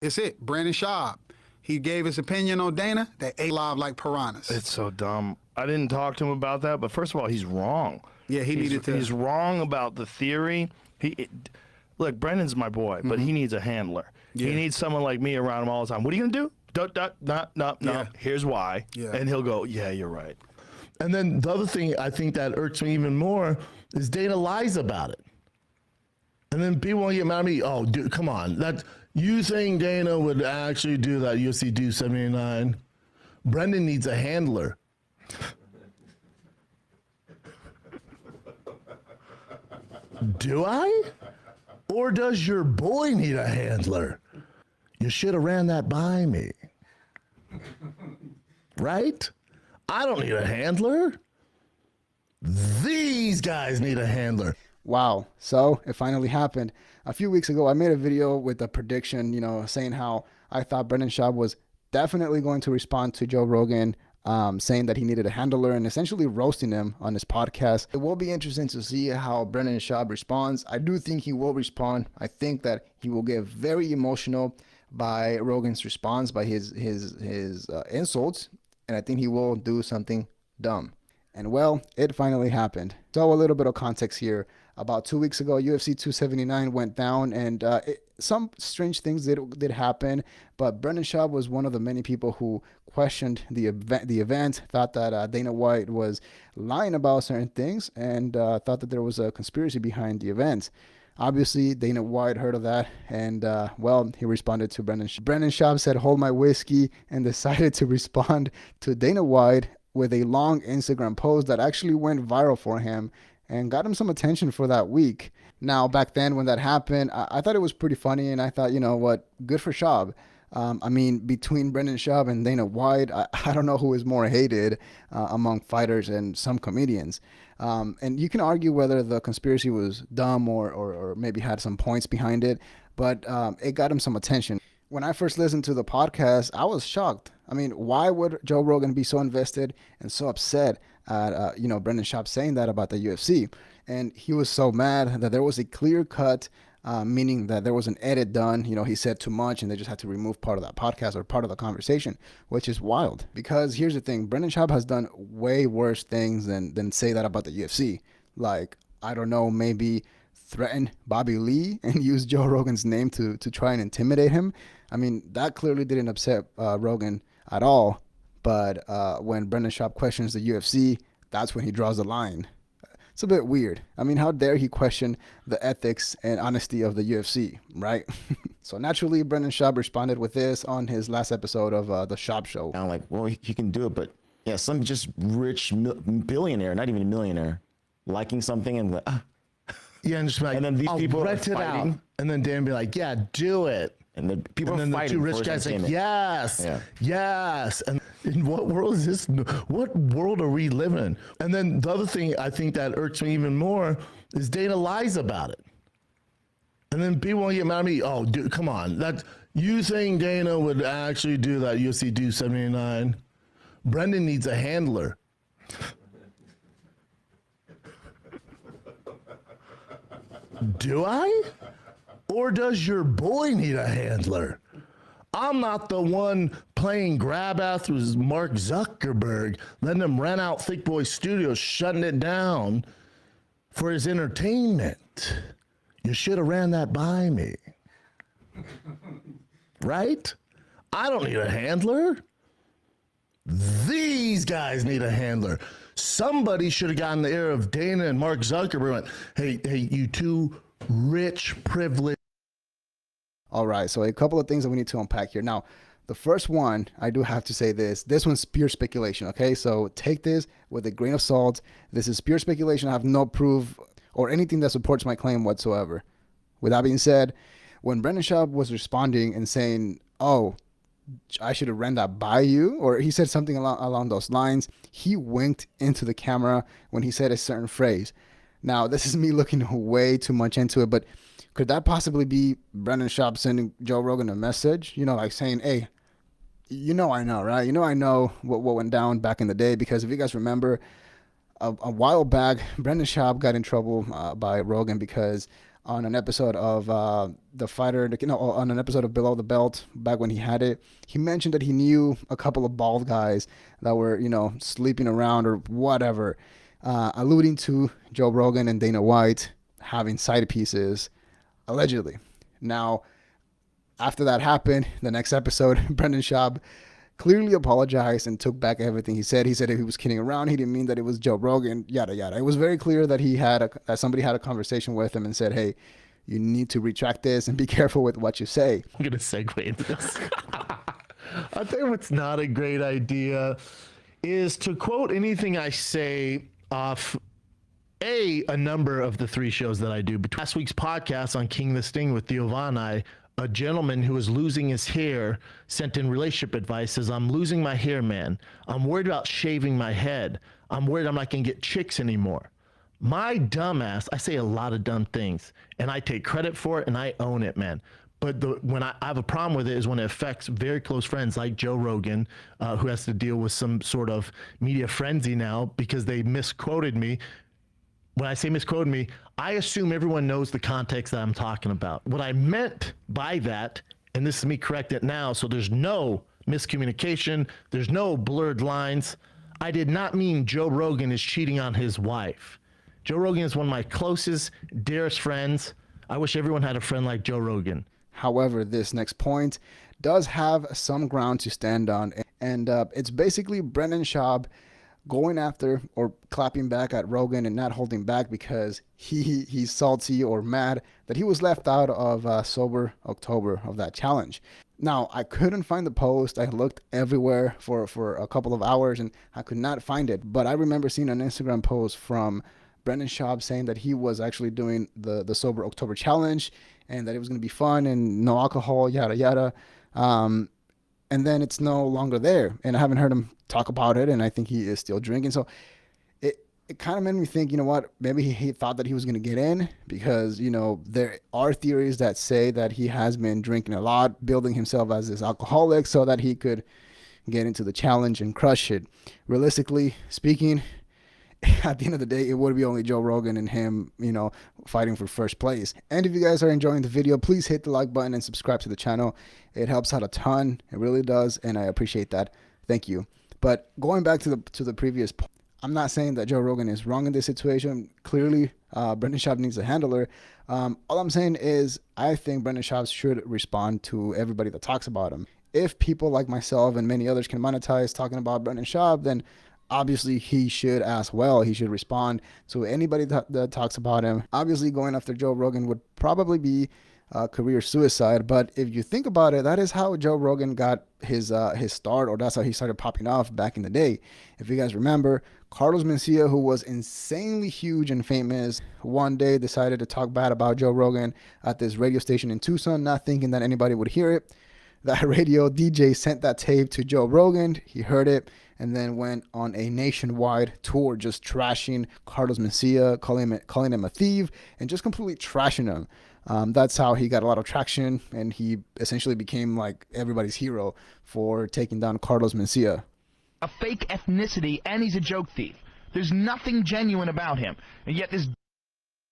It's it. Brendan Schaub. He gave his opinion on Dana. They ate live like piranhas. It's so dumb. I didn't talk to him about that, but first of all, he's wrong. Yeah, He's wrong about the theory. Look, Brendan's my boy, but he needs a handler. Yeah. He needs someone like me around him all the time. What are you gonna do? No. Yeah. Here's why. Yeah. And he'll go, yeah, you're right. And then the other thing I think that irks me even more is Dana lies about it. And then people want to get mad at me. Oh, dude, come on. You think Dana would actually do that UFC 279? Brendan needs a handler. Do I? Or does your boy need a handler? You should have ran that by me. Right? I don't need a handler. These guys need a handler. Wow. So it finally happened. A few weeks ago, I made a video with a prediction, saying how I thought Brendan Schaub was definitely going to respond to Joe Rogan, saying that he needed a handler and essentially roasting him on his podcast. It will be interesting to see how Brendan Schaub responds. I do think he will respond. I think that he will get very emotional by Rogan's response, by his insults, and I think he will do something dumb. And well, it finally happened. So a little bit of context here. About 2 weeks ago, UFC 279 went down, and some strange things did happen. But Brendan Schaub was one of the many people who questioned the event, thought that Dana White was lying about certain things, and thought that there was a conspiracy behind the event. Obviously, Dana White heard of that, and well, he responded to Brendan Schaub. Brendan Schaub said, "Hold my whiskey," and decided to respond to Dana White with a long Instagram post that actually went viral for him and got him some attention for that week. Now, back then when that happened, I thought it was pretty funny, and I thought, you know what, good for Schaub. I mean, between Brendan Schaub and Dana White, I don't know who is more hated among fighters and some comedians. And you can argue whether the conspiracy was dumb or maybe had some points behind it, but it got him some attention. When I first listened to the podcast, I was shocked. I mean, why would Joe Rogan be so invested and so upset at, Brendan Schaub saying that about the UFC? And he was so mad that there was a clear cut, meaning that there was an edit done. He said too much and they just had to remove part of that podcast or part of the conversation, which is wild. Because here's the thing, Brendan Schaub has done way worse things than say that about the UFC. Like, I don't know, maybe threaten Bobby Lee and use Joe Rogan's name to try and intimidate him. I mean, that clearly didn't upset Rogan at all. But when Brendan Schaub questions the UFC, that's when he draws the line. It's a bit weird. I mean, how dare he question the ethics and honesty of the UFC, right? So naturally, Brendan Schaub responded with this on his last episode of the Schaub Show. I'm like, well, he can do it, but yeah, some just rich billionaire, not even a millionaire, liking something and Yeah, and just be like, and then these people rent it out. And then Dan be like, yeah, do it. and the people And are then the fighting two for rich his guys like, entertainment. yes, Yeah. yes. And in what world is this? What world are we living in? And then the other thing I think that irks me even more is Dana lies about it. And then people want to get mad at me. Oh, dude, come on. You think Dana would actually do that UFC 279? Brendan needs a handler. Do I? Or does your boy need a handler? I'm not the one playing grab ass with Mark Zuckerberg, letting him rent out Thick Boy Studios, shutting it down for his entertainment. You should have ran that by me. Right? I don't need a handler. These guys need a handler. Somebody should have gotten the ear of Dana and Mark Zuckerberg and went, hey, you two rich, privileged. All right, so a couple of things that we need to unpack here. Now, the first one, I do have to say this. This one's pure speculation, okay? So take this with a grain of salt. This is pure speculation. I have no proof or anything that supports my claim whatsoever. With that being said, when Brendan Schaub was responding and saying, oh, I should have ran that by you, or he said something along those lines, he winked into the camera when he said a certain phrase. Now, this is me looking way too much into it, but could that possibly be Brendan Schaub sending Joe Rogan a message? Like saying, hey, I know, right? I know what went down back in the day, because if you guys remember, a while back, Brendan Schaub got in trouble by Rogan because on an episode of The Fighter, on an episode of Below the Belt, back when he had it. He mentioned that he knew a couple of bald guys that were, sleeping around or whatever, alluding to Joe Rogan and Dana White having side pieces, allegedly. Now, after that happened, the next episode, Brendan Schaub clearly apologized and took back everything he said. He said if he was kidding around, he didn't mean that it was Joe Rogan, yada, yada. It was very clear that that somebody had a conversation with him and said, hey, you need to retract this and be careful with what you say. I'm going to segue into this. I'll tell you what's not a great idea is to quote anything I say off a number of the 3 shows that I do. Between last week's podcast on King the Sting with Theo Von, a gentleman who was losing his hair sent in relationship advice, says, I'm losing my hair, man. I'm worried about shaving my head. I'm worried I'm not going to get chicks anymore. My dumbass, I say a lot of dumb things, and I take credit for it, and I own it, man. But when I have a problem with it is when it affects very close friends like Joe Rogan, who has to deal with some sort of media frenzy now because they misquoted me. When I say misquoted me, I assume everyone knows the context that I'm talking about. What I meant by that, and this is me correct it now, so there's no miscommunication, there's no blurred lines. I did not mean Joe Rogan is cheating on his wife. Joe Rogan is one of my closest, dearest friends. I wish everyone had a friend like Joe Rogan. However, this next point does have some ground to stand on, and it's basically Brendan Schaub going after or clapping back at Rogan and not holding back because he's salty or mad that he was left out of Sober October of that challenge. Now, I couldn't find the post. I looked everywhere for a couple of hours and I could not find it. But I remember seeing an Instagram post from Brendan Schaub saying that he was actually doing the Sober October challenge and that it was going to be fun and no alcohol, yada, yada. And then it's no longer there. And I haven't heard him talk about it, and I think he is still drinking. So it kind of made me think, you know what, maybe he thought that he was going to get in because, there are theories that say that he has been drinking a lot, building himself as this alcoholic so that he could get into the challenge and crush it. Realistically speaking, at the end of the day, it would be only Joe Rogan and him, fighting for first place. And if you guys are enjoying the video, please hit the like button and subscribe to the channel. It helps out a ton. It really does, and I appreciate that. Thank you. But going back to the previous point, I'm not saying that Joe Rogan is wrong in this situation. Clearly, Brendan Schaub needs a handler. All I'm saying is I think Brendan Schaub should respond to everybody that talks about him. If people like myself and many others can monetize talking about Brendan Schaub, then obviously he should as well. He should respond to anybody that talks about him. Obviously, going after Joe Rogan would probably be career suicide. But if you think about it, that is how Joe Rogan got his start, or that's how he started popping off back in the day. If you guys remember, Carlos Mencia, who was insanely huge and famous, one day decided to talk bad about Joe Rogan at this radio station in Tucson, not thinking that anybody would hear it. That radio DJ sent that tape to Joe Rogan. He heard it and then went on a nationwide tour just trashing Carlos Mencia, calling him a thief, and just completely trashing him. That's how he got a lot of traction, and he essentially became like everybody's hero for taking down Carlos Mencia. A fake ethnicity, and he's a joke thief. There's nothing genuine about him, and yet this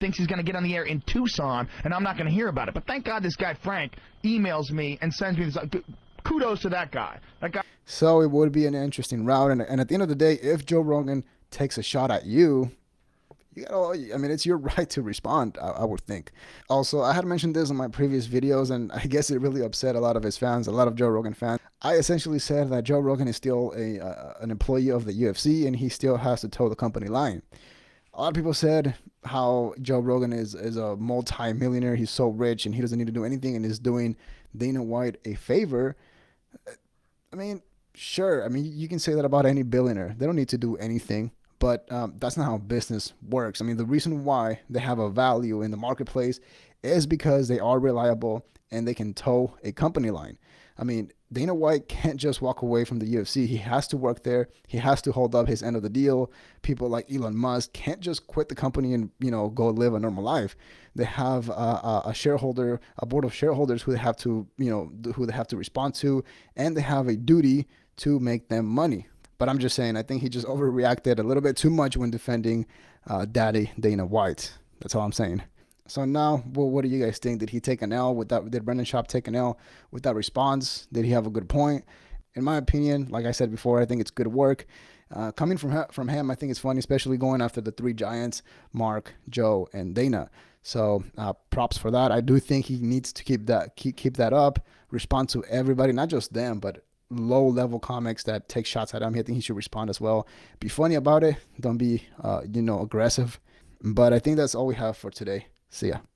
thinks he's going to get on the air in Tucson, and I'm not going to hear about it. But thank God this guy Frank emails me and sends me this. Kudos to that guy. So it would be an interesting route, and at the end of the day, if Joe Rogan takes a shot at you, it's your right to respond, I would think. Also, I had mentioned this in my previous videos, and I guess it really upset a lot of his fans, a lot of Joe Rogan fans. I essentially said that Joe Rogan is still an employee of the UFC, and he still has to toe the company line. A lot of people said how Joe Rogan is a multi-millionaire, he's so rich, and he doesn't need to do anything, and is doing Dana White a favor. Sure, you can say that about any billionaire. They don't need to do anything. But that's not how business works. The reason why they have a value in the marketplace is because they are reliable and they can toe a company line. Dana White can't just walk away from the UFC. He has to work there. He has to hold up his end of the deal. People like Elon Musk can't just quit the company and go live a normal life. They have a board of shareholders who they have to respond to, and they have a duty to make them money. But I'm just saying, I think he just overreacted a little bit too much when defending Daddy Dana White. That's all I'm saying. So now, well, what do you guys think? Did he take an L with that? Did Brendan Schaub take an L with that response? Did he have a good point? In my opinion, like I said before, I think it's good work. Coming from him, I think it's funny, especially going after the three giants, Mark, Joe, and Dana. So props for that. I do think he needs to keep that up, respond to everybody, not just them, but low-level comics that take shots at him. I think he should respond as well. Be funny about it. Don't be, aggressive. But I think that's all we have for today. See ya.